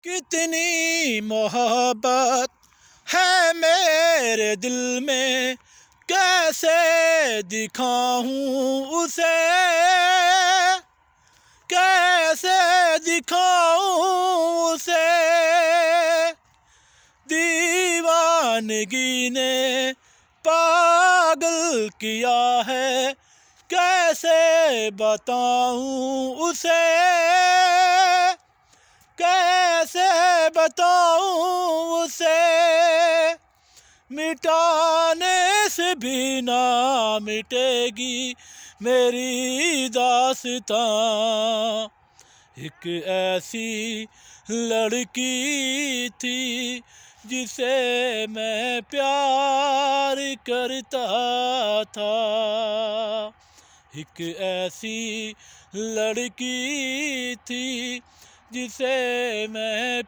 कितनी मोहब्बत है मेरे दिल में, कैसे दिखाऊं उसे, कैसे दिखाऊं उसे। दीवानगी ने पागल किया है, कैसे बताऊं उसे, कैसे बताऊं उसे। मिटाने से भी ना मिटेगी मेरी दास्तां। एक ऐसी लड़की थी जिसे मैं प्यार करता था। एक ऐसी लड़की थी जिसे मैं